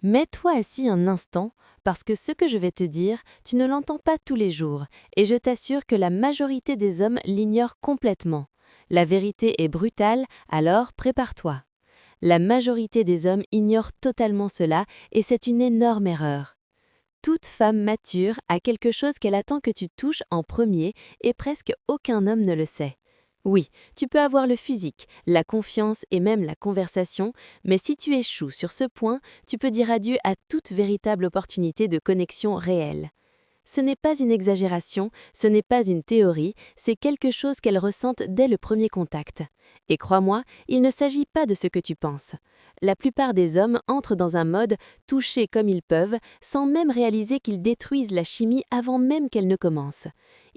Mets-toi assis un instant, parce que ce que je vais te dire, tu ne l'entends pas tous les jours, et je t'assure que la majorité des hommes l'ignorent complètement. La vérité est brutale, alors prépare-toi. La majorité des hommes ignorent totalement cela, et c'est une énorme erreur. Toute femme mature a quelque chose qu'elle attend que tu touches en premier, et presque aucun homme ne le sait. Oui, tu peux avoir le physique, la confiance et même la conversation, mais si tu échoues sur ce point, tu peux dire adieu à toute véritable opportunité de connexion réelle. Ce n'est pas une exagération, ce n'est pas une théorie, c'est quelque chose qu'elles ressentent dès le premier contact. Et crois-moi, il ne s'agit pas de ce que tu penses. La plupart des hommes entrent dans un mode toucher comme ils peuvent, sans même réaliser qu'ils détruisent la chimie avant même qu'elle ne commence.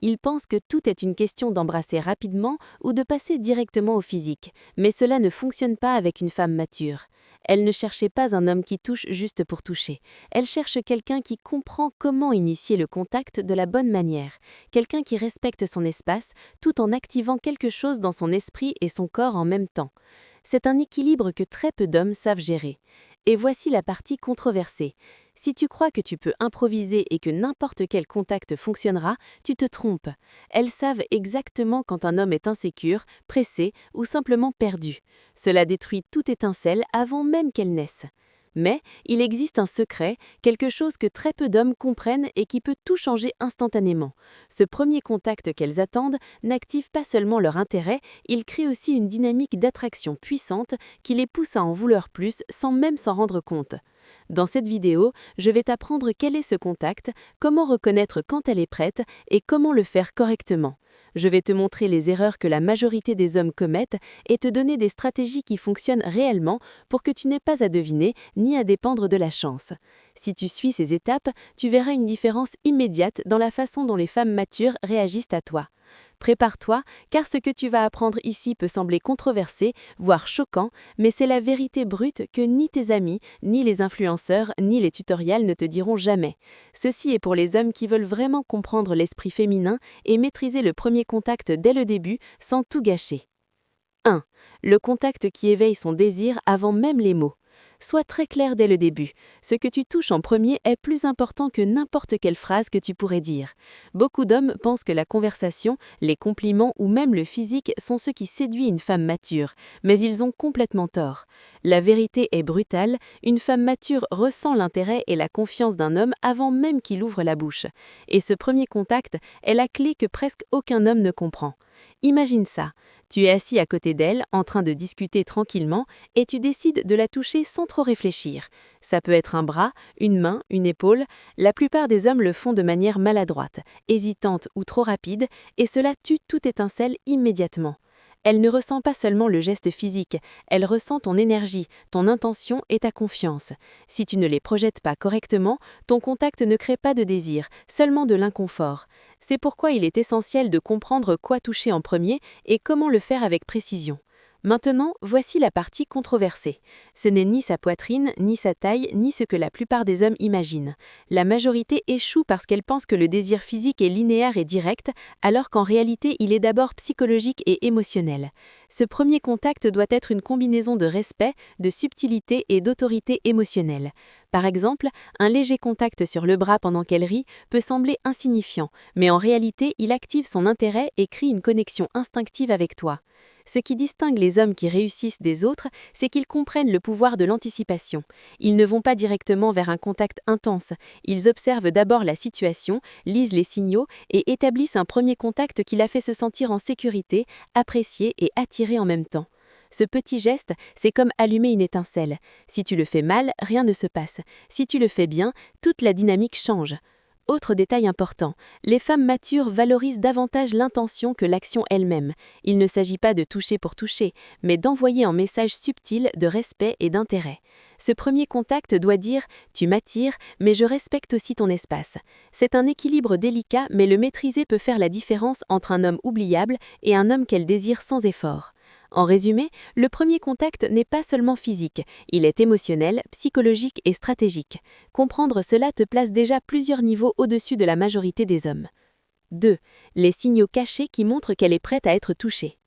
Ils pensent que tout est une question d'embrasser rapidement ou de passer directement au physique, mais cela ne fonctionne pas avec une femme mature. Elle ne cherchait pas un homme qui touche juste pour toucher. Elle cherche quelqu'un qui comprend comment initier le contact de la bonne manière, quelqu'un qui respecte son espace tout en activant quelque chose dans son esprit et son corps en même temps. C'est un équilibre que très peu d'hommes savent gérer. Et voici la partie controversée. Si tu crois que tu peux improviser et que n'importe quel contact fonctionnera, tu te trompes. Elles savent exactement quand un homme est insécure, pressé ou simplement perdu. Cela détruit toute étincelle avant même qu'elle naisse. Mais il existe un secret, quelque chose que très peu d'hommes comprennent et qui peut tout changer instantanément. Ce premier contact qu'elles attendent n'active pas seulement leur intérêt, il crée aussi une dynamique d'attraction puissante qui les pousse à en vouloir plus sans même s'en rendre compte. Dans cette vidéo, je vais t'apprendre quel est ce contact, comment reconnaître quand elle est prête et comment le faire correctement. Je vais te montrer les erreurs que la majorité des hommes commettent et te donner des stratégies qui fonctionnent réellement pour que tu n'aies pas à deviner ni à dépendre de la chance. Si tu suis ces étapes, tu verras une différence immédiate dans la façon dont les femmes matures réagissent à toi. Prépare-toi, car ce que tu vas apprendre ici peut sembler controversé, voire choquant, mais c'est la vérité brute que ni tes amis, ni les influenceurs, ni les tutoriels ne te diront jamais. Ceci est pour les hommes qui veulent vraiment comprendre l'esprit féminin et maîtriser le premier contact dès le début sans tout gâcher. 1. Le contact qui éveille son désir avant même les mots. Sois très clair dès le début. Ce que tu touches en premier est plus important que n'importe quelle phrase que tu pourrais dire. Beaucoup d'hommes pensent que la conversation, les compliments ou même le physique sont ce qui séduit une femme mature, mais ils ont complètement tort. La vérité est brutale, une femme mature ressent l'intérêt et la confiance d'un homme avant même qu'il ouvre la bouche. Et ce premier contact est la clé que presque aucun homme ne comprend. Imagine ça. Tu es assis à côté d'elle, en train de discuter tranquillement, et tu décides de la toucher sans trop réfléchir. Ça peut être un bras, une main, une épaule. La plupart des hommes le font de manière maladroite, hésitante ou trop rapide, et cela tue toute étincelle immédiatement. Elle ne ressent pas seulement le geste physique, elle ressent ton énergie, ton intention et ta confiance. Si tu ne les projettes pas correctement, ton contact ne crée pas de désir, seulement de l'inconfort. C'est pourquoi il est essentiel de comprendre quoi toucher en premier et comment le faire avec précision. Maintenant, voici la partie controversée. Ce n'est ni sa poitrine, ni sa taille, ni ce que la plupart des hommes imaginent. La majorité échoue parce qu'elle pense que le désir physique est linéaire et direct, alors qu'en réalité il est d'abord psychologique et émotionnel. Ce premier contact doit être une combinaison de respect, de subtilité et d'autorité émotionnelle. Par exemple, un léger contact sur le bras pendant qu'elle rit peut sembler insignifiant, mais en réalité il active son intérêt et crée une connexion instinctive avec toi. Ce qui distingue les hommes qui réussissent des autres, c'est qu'ils comprennent le pouvoir de l'anticipation. Ils ne vont pas directement vers un contact intense, ils observent d'abord la situation, lisent les signaux et établissent un premier contact qui la fait se sentir en sécurité, appréciée et attirée en même temps. Ce petit geste, c'est comme allumer une étincelle. Si tu le fais mal, rien ne se passe. Si tu le fais bien, toute la dynamique change. Autre détail important, les femmes matures valorisent davantage l'intention que l'action elle-même. Il ne s'agit pas de toucher pour toucher, mais d'envoyer un message subtil de respect et d'intérêt. Ce premier contact doit dire « tu m'attires, mais je respecte aussi ton espace ». C'est un équilibre délicat, mais le maîtriser peut faire la différence entre un homme oubliable et un homme qu'elle désire sans effort. En résumé, le premier contact n'est pas seulement physique, il est émotionnel, psychologique et stratégique. Comprendre cela te place déjà plusieurs niveaux au-dessus de la majorité des hommes. 2. Les signaux cachés qui montrent qu'elle est prête à être touchée.